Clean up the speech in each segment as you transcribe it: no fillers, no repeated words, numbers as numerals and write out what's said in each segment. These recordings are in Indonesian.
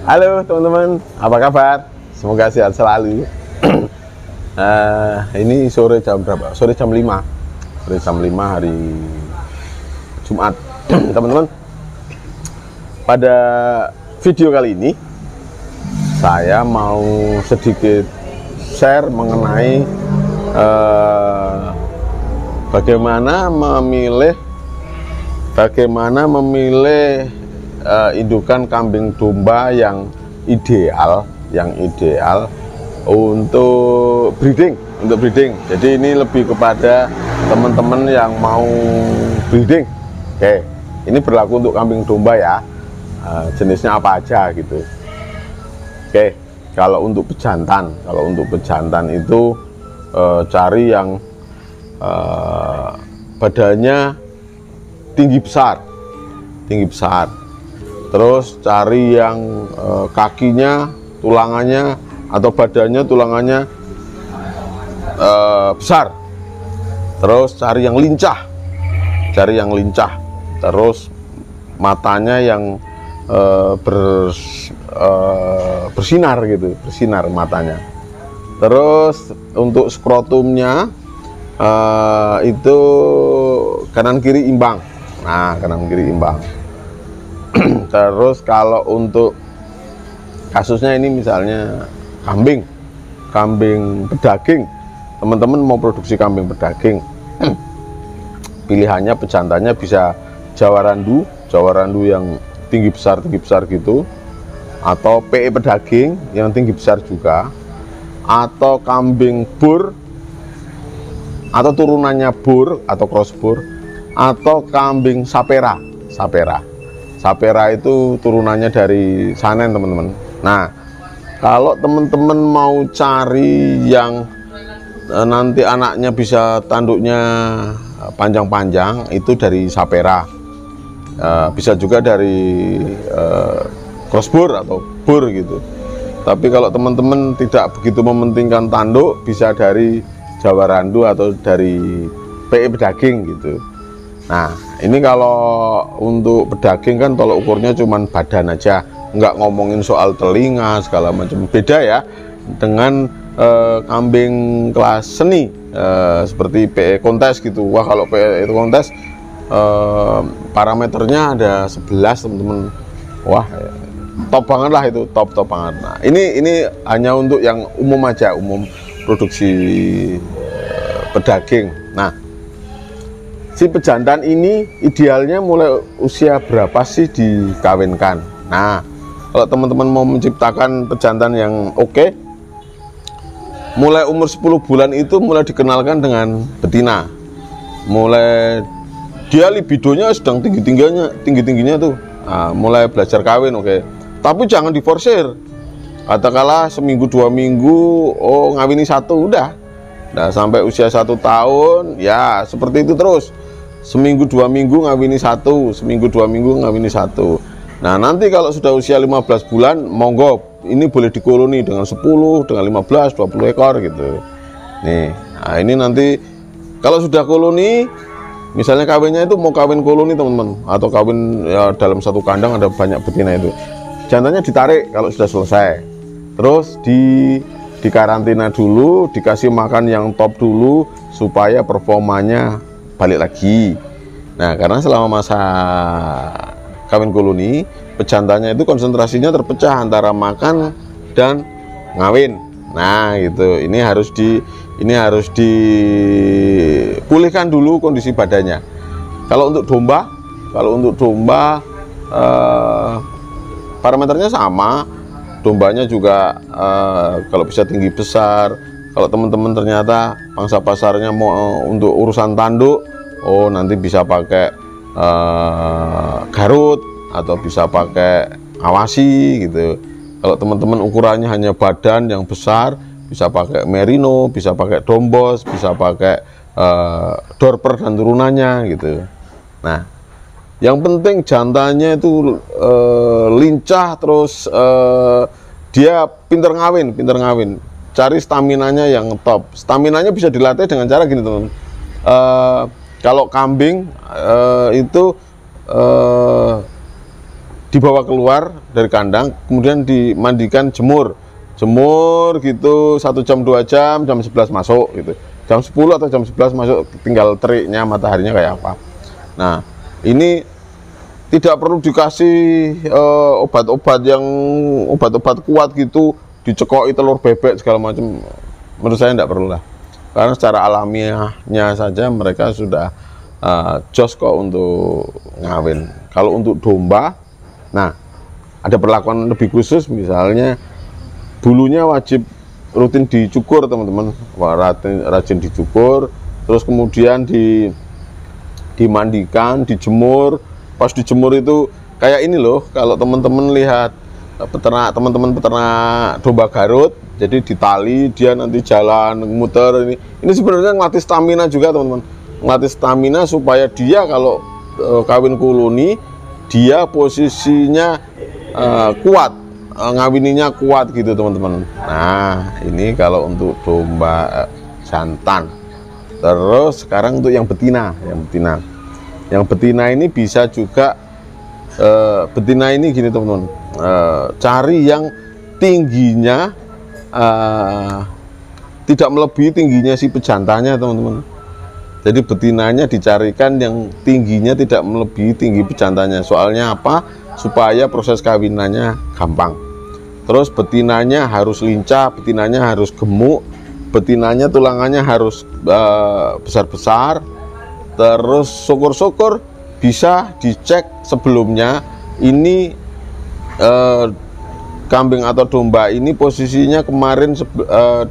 Halo teman-teman, apa kabar? Semoga sehat selalu. Ini sore jam berapa? Sore jam 5. Sore jam 5 hari Jumat. Teman-teman, pada video kali ini saya mau sedikit share mengenai bagaimana memilih indukan kambing domba yang ideal untuk breeding. Jadi ini lebih kepada teman-teman yang mau breeding. Oke, ini berlaku untuk kambing domba ya. Jenisnya apa aja gitu. Oke, kalau untuk pejantan itu cari yang badannya tinggi besar. Terus cari yang kakinya, tulangannya atau badannya, tulangannya besar. Terus cari yang lincah. Terus matanya yang bersinar gitu, bersinar matanya. Terus untuk skrotumnya itu kanan kiri imbang. Nah, kanan kiri imbang. Terus kalau untuk kasusnya ini misalnya kambing pedaging, teman-teman mau produksi kambing pedaging, pilihannya pejantannya bisa Jawa Randu yang tinggi besar gitu, atau PE pedaging yang tinggi besar juga, atau kambing bur atau turunannya bur atau cross bur, atau kambing sapera itu turunannya dari Sanen, teman-teman. Nah, kalau teman-teman mau cari yang nanti anaknya bisa tanduknya panjang-panjang, itu dari sapera. Bisa juga dari cross bur atau bur gitu. Tapi kalau teman-teman tidak begitu mementingkan tanduk, bisa dari Jawa Randu atau dari PE pedaging gitu. Nah, ini kalau untuk pedaging kan tolok ukurnya cuman badan aja, nggak ngomongin soal telinga segala macam. Beda ya dengan kambing kelas seni seperti PE kontes gitu. Wah, kalau PE itu kontes parameternya ada 11, teman-teman. Wah, top banget lah itu, top banget. Nah, ini hanya untuk yang umum aja, umum produksi pedaging. Nah, si pejantan ini idealnya mulai usia berapa sih dikawinkan? Nah, kalau teman-teman mau menciptakan pejantan yang oke, mulai umur 10 bulan itu mulai dikenalkan dengan betina. Mulai dia libidonya sedang tinggi-tingginya tuh. Nah, mulai belajar kawin, oke. Tapi jangan diforsir. Katakanlah seminggu 2 minggu, ngawini satu udah. Nah, sampai usia 1 tahun, ya seperti itu terus. Seminggu 2 minggu ngawini satu, seminggu 2 minggu ngawini satu. Nah, nanti kalau sudah usia 15 bulan, monggo, ini boleh dikoloni dengan 10, dengan 15, 20 ekor gitu. Nih, nah ini nanti kalau sudah koloni, misalnya kawinnya itu mau kawin koloni, teman-teman, atau kawin ya dalam satu kandang ada banyak betina itu. Jantannya ditarik kalau sudah selesai. Terus di karantina dulu, dikasih makan yang top dulu supaya performanya balik lagi. Nah, karena selama masa kawin koloni, pejantannya itu konsentrasinya terpecah antara makan dan ngawin. Nah, gitu. Ini harus dipulihkan dulu kondisi badannya. Kalau untuk domba parameternya sama. Dombanya juga kalau bisa tinggi besar. Kalau teman-teman ternyata pangsa pasarnya mau untuk urusan tanduk, nanti bisa pakai Garut atau bisa pakai Awasi gitu. Kalau teman-teman ukurannya hanya badan yang besar, bisa pakai Merino, bisa pakai Dombos, bisa pakai Dorper dan turunannya gitu. Nah, yang penting jantannya itu lincah, terus dia pinter ngawin. Cari staminanya yang top. Staminanya bisa dilatih dengan cara gini, teman-teman. Kalau kambing itu dibawa keluar dari kandang, kemudian dimandikan, jemur gitu 1 jam 2 jam, jam 11 masuk gitu, jam 10 atau jam 11 masuk, tinggal teriknya mataharinya kayak apa. Nah ini tidak perlu dikasih obat-obat kuat gitu, dicekoki telur bebek segala macam, menurut saya tidak perlu lah, karena secara alamiahnya saja mereka sudah jos kok untuk ngawin. Kalau untuk domba, nah ada perlakuan lebih khusus, misalnya bulunya wajib rutin dicukur teman-teman, rajin dicukur, terus kemudian dimandikan, dijemur. Pas dijemur itu kayak ini loh, kalau teman-teman lihat teman-teman peternak domba Garut, jadi ditali dia nanti jalan muter, ini sebenarnya ngelatih stamina juga teman-teman, ngelatih stamina supaya dia kalau kawin kuluni dia posisinya kuat, ngawininya kuat gitu teman-teman. Nah ini kalau untuk domba jantan. Terus sekarang untuk yang betina, yang betina ini bisa juga betina ini gini teman-teman, cari yang tingginya tidak melebihi tingginya si pejantannya teman-teman. Jadi betinanya dicarikan yang tingginya tidak melebihi tinggi pejantannya. Soalnya apa? Supaya proses kawinannya gampang. Terus betinanya harus lincah, betinanya harus gemuk, betinanya tulangannya harus besar-besar. Terus syukur-syukur bisa dicek sebelumnya ini kambing atau domba ini posisinya kemarin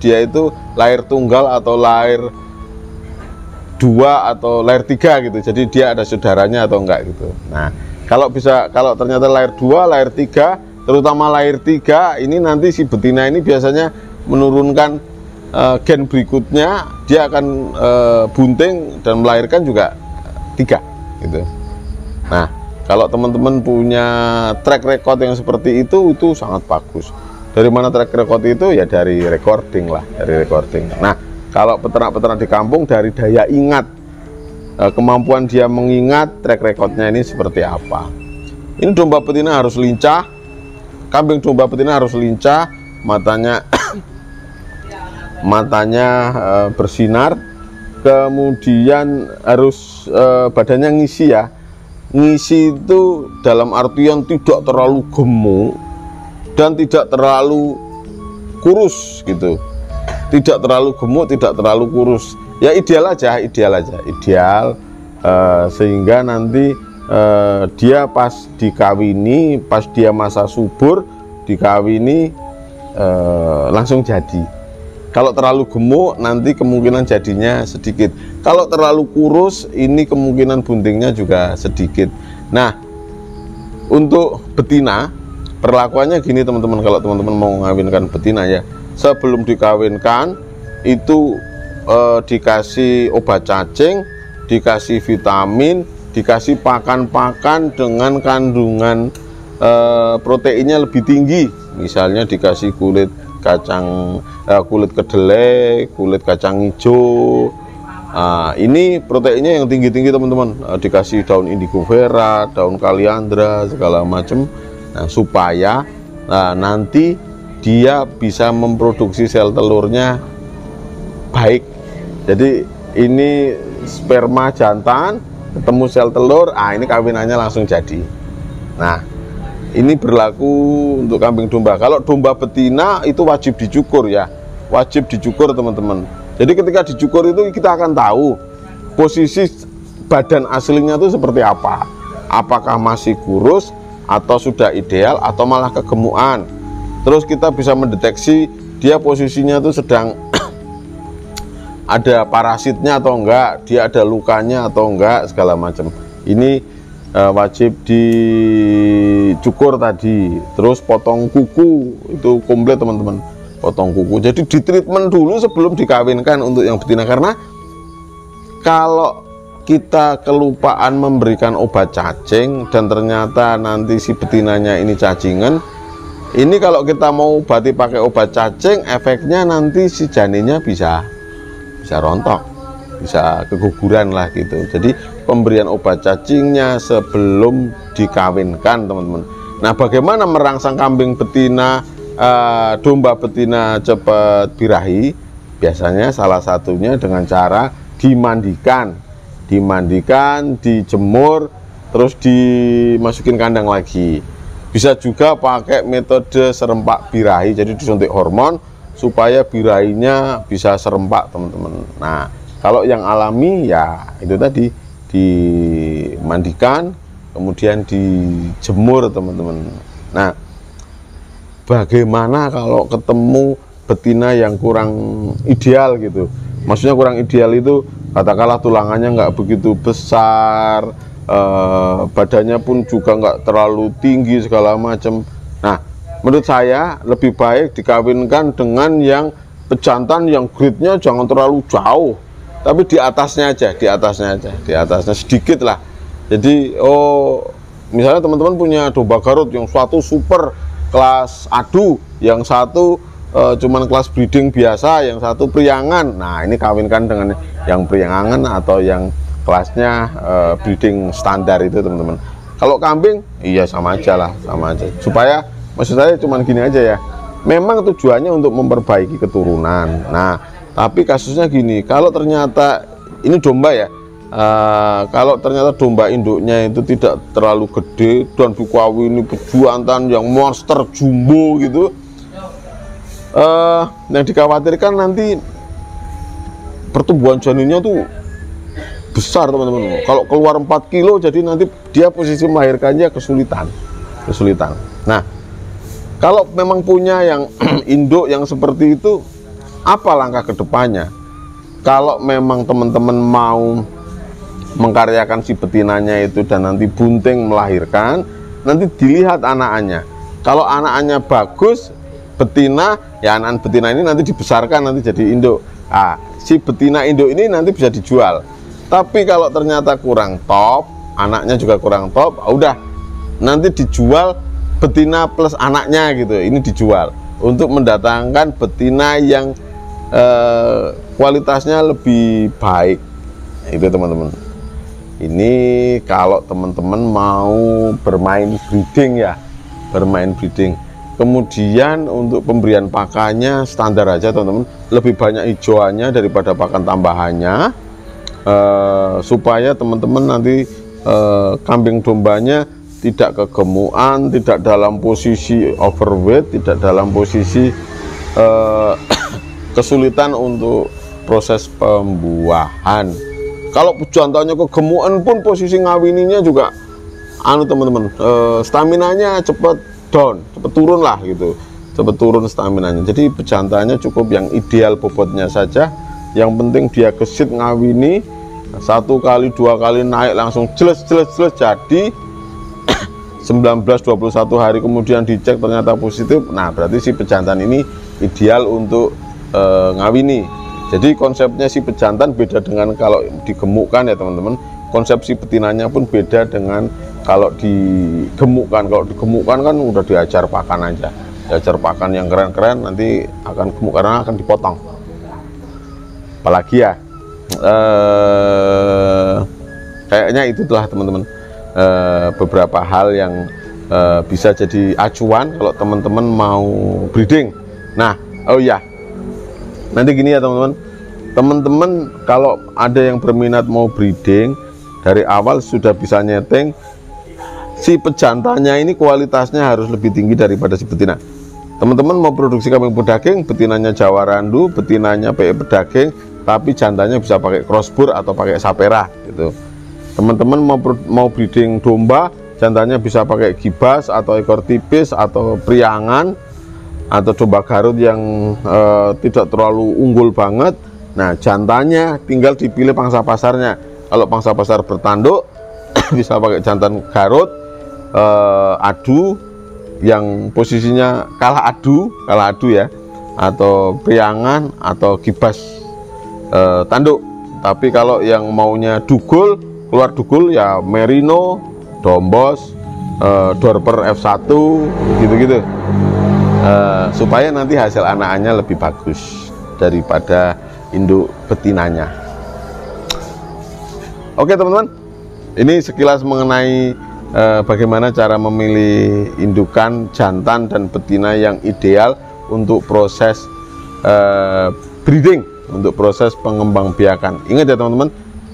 dia itu lahir tunggal atau lahir 2 atau lahir 3 gitu. Jadi dia ada saudaranya atau enggak gitu. Nah, kalau ternyata lahir 2, lahir 3, terutama lahir 3 ini nanti si betina ini biasanya menurunkan gen berikutnya, dia akan bunting dan melahirkan juga 3 gitu. Nah kalau teman-teman punya track record yang seperti itu sangat bagus. Dari mana track record itu? Ya dari recording lah, dari recording. Nah kalau peternak-peternak di kampung dari daya ingat, kemampuan dia mengingat track recordnya ini seperti apa. Ini domba betina harus lincah, kambing domba betina harus lincah, matanya bersinar, kemudian harus badannya ngisi ya. Ngisi itu dalam artian tidak terlalu gemuk dan tidak terlalu kurus gitu. Tidak terlalu gemuk, tidak terlalu kurus. Ya ideal aja, ideal sehingga nanti dia pas dikawini, pas dia masa subur dikawini langsung jadi. Kalau terlalu gemuk nanti kemungkinan jadinya sedikit. Kalau terlalu kurus ini kemungkinan buntingnya juga sedikit. Nah untuk betina perlakuannya gini teman-teman, kalau teman-teman mau mengawinkan betina ya, sebelum dikawinkan itu dikasih obat cacing, dikasih vitamin, dikasih pakan-pakan dengan kandungan proteinnya lebih tinggi. Misalnya dikasih kulit kedelai, kulit kacang hijau. Ini proteinnya yang tinggi-tinggi teman-teman. Dikasih daun indigo vera, daun kaliandra, segala macam. Nah, supaya nanti dia bisa memproduksi sel telurnya baik. Jadi ini sperma jantan ketemu sel telur, ini kawinannya langsung jadi. Nah ini berlaku untuk kambing domba. Kalau domba betina itu wajib dicukur ya, wajib dicukur teman-teman. Jadi ketika dicukur itu kita akan tahu posisi badan aslinya itu seperti apa. Apakah masih kurus atau sudah ideal atau malah kegemukan. Terus kita bisa mendeteksi dia posisinya itu sedang ada parasitnya atau enggak, dia ada lukanya atau enggak, segala macam. Ini wajib dicukur tadi. Terus potong kuku itu komplit teman-teman, potong kuku. Jadi di treatment dulu sebelum dikawinkan untuk yang betina, karena kalau kita kelupaan memberikan obat cacing dan ternyata nanti si betinanya ini cacingan, ini kalau kita mau obati pakai obat cacing, efeknya nanti si janinnya bisa rontok, bisa keguguran lah gitu. Jadi pemberian obat cacingnya sebelum dikawinkan teman-teman. Nah, bagaimana merangsang kambing betina, domba betina cepat birahi? Biasanya salah satunya dengan cara dimandikan, dijemur, terus dimasukin kandang lagi. Bisa juga pakai metode serempak birahi, jadi disuntik hormon supaya birahinya bisa serempak, teman-teman. Nah, kalau yang alami ya itu tadi, dimandikan, kemudian dijemur, teman-teman. Nah, bagaimana kalau ketemu betina yang kurang ideal gitu? Maksudnya kurang ideal itu katakanlah tulangannya nggak begitu besar, badannya pun juga nggak terlalu tinggi segala macam. Nah, menurut saya lebih baik dikawinkan dengan yang pejantan yang grade-nya jangan terlalu jauh, tapi di atasnya sedikit lah. Jadi misalnya teman-teman punya domba Garut yang suatu super kelas adu, yang satu cuman kelas breeding biasa, yang satu priangan. Nah, ini kawinkan dengan yang priangan atau yang kelasnya breeding standar itu, teman-teman. Kalau kambing, iya sama aja. Supaya, maksud saya cuman gini aja ya, memang tujuannya untuk memperbaiki keturunan. Nah, tapi kasusnya gini, kalau ternyata ini domba ya, kalau ternyata domba induknya itu tidak terlalu gede dan dikawini pejantan yang monster jumbo gitu, yang dikhawatirkan nanti pertumbuhan janinnya tuh besar, teman-teman. Kalau keluar 4 kilo, jadi nanti dia posisi melahirkannya kesulitan. Nah, kalau memang punya yang induk yang seperti itu, apa langkah kedepannya? Kalau memang teman-teman mau mengkaryakan si betinanya itu dan nanti bunting melahirkan, nanti dilihat anakannya. Kalau anakannya bagus, betina, ya anak betina ini nanti dibesarkan, nanti jadi induk. Nah, si betina induk ini nanti bisa dijual. Tapi kalau ternyata kurang top, anaknya juga kurang top, udah nanti dijual betina plus anaknya gitu. Ini dijual untuk mendatangkan betina yang kualitasnya lebih baik. Itu, teman-teman. Ini kalau teman-teman mau bermain breeding ya, Kemudian untuk pemberian pakannya standar aja, teman-teman. Lebih banyak hijauannya daripada pakan tambahannya, supaya teman-teman nanti kambing dombanya tidak kegemukan, tidak dalam posisi overweight, tidak dalam posisi kesulitan untuk proses pembuahan. Kalau jantannya kegemukan pun posisi ngawininya juga teman-teman, staminanya cepet down, cepet turun lah gitu, cepet turun staminanya. Jadi pejantannya cukup yang ideal bobotnya saja, yang penting dia gesit ngawini, 1 kali 2 kali naik langsung jelas jadi 19-21 hari kemudian dicek ternyata positif. Nah, berarti si pejantan ini ideal untuk ngawini. Jadi konsepnya si pejantan beda dengan kalau digemukkan ya, teman-teman. Konsep si betinanya pun beda dengan kalau digemukkan. Kalau digemukkan kan udah diajar pakan aja, diajar pakan yang keren-keren, nanti akan gemuk karena akan dipotong. Apalagi ya, kayaknya itulah, teman-teman, beberapa hal yang bisa jadi acuan kalau teman-teman mau breeding. Nah, oh ya, nanti gini ya, teman-teman, kalau ada yang berminat mau breeding, dari awal sudah bisa nyeting si pejantannya ini kualitasnya harus lebih tinggi daripada si betina. Teman-teman mau produksi kambing pedaging, betinanya Jawa Randu, betinanya PE pedaging, tapi jantannya bisa pakai crossbur atau pakai sapera gitu. Teman-teman mau breeding domba, jantannya bisa pakai gibas atau ekor tipis atau priangan atau domba Garut yang tidak terlalu unggul banget. Nah, jantannya tinggal dipilih pangsa pasarnya. Kalau pangsa pasar bertanduk bisa pakai jantan Garut adu yang posisinya kalah adu ya, atau priangan atau gibas tanduk. Tapi kalau yang maunya dugul, keluar dugul ya merino, dombos, dorper F1 gitu-gitu, supaya nanti hasil anakannya lebih bagus daripada induk betinanya. Oke, teman-teman, ini sekilas mengenai bagaimana cara memilih indukan, jantan dan betina yang ideal untuk proses breeding, untuk proses pengembangbiakan. Ingat ya teman-teman,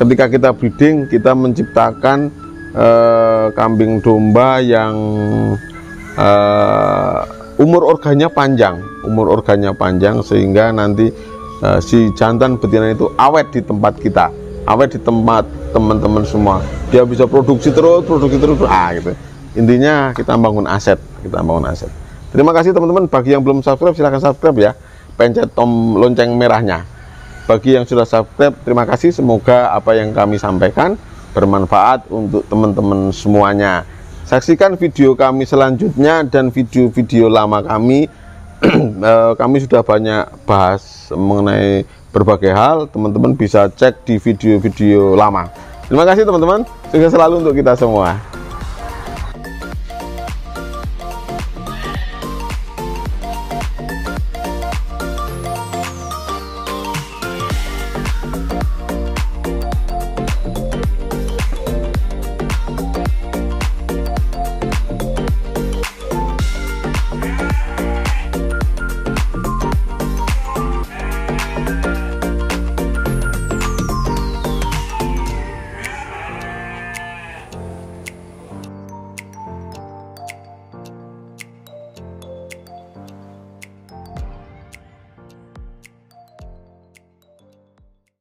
ketika kita breeding, kita menciptakan kambing domba yang umur organnya panjang, sehingga nanti si jantan betina itu awet di tempat kita, awet di tempat teman-teman semua. Dia bisa produksi terus gitu. Intinya kita bangun aset, Terima kasih teman-teman. Bagi yang belum subscribe, silahkan subscribe ya, pencet tombol lonceng merahnya. Bagi yang sudah subscribe, terima kasih. Semoga apa yang kami sampaikan bermanfaat untuk teman-teman semuanya. Saksikan video kami selanjutnya dan video-video lama kami. Kami sudah banyak bahas mengenai berbagai hal. Teman-teman bisa cek di video-video lama. Terima kasih teman-teman. Sukses selalu untuk kita semua.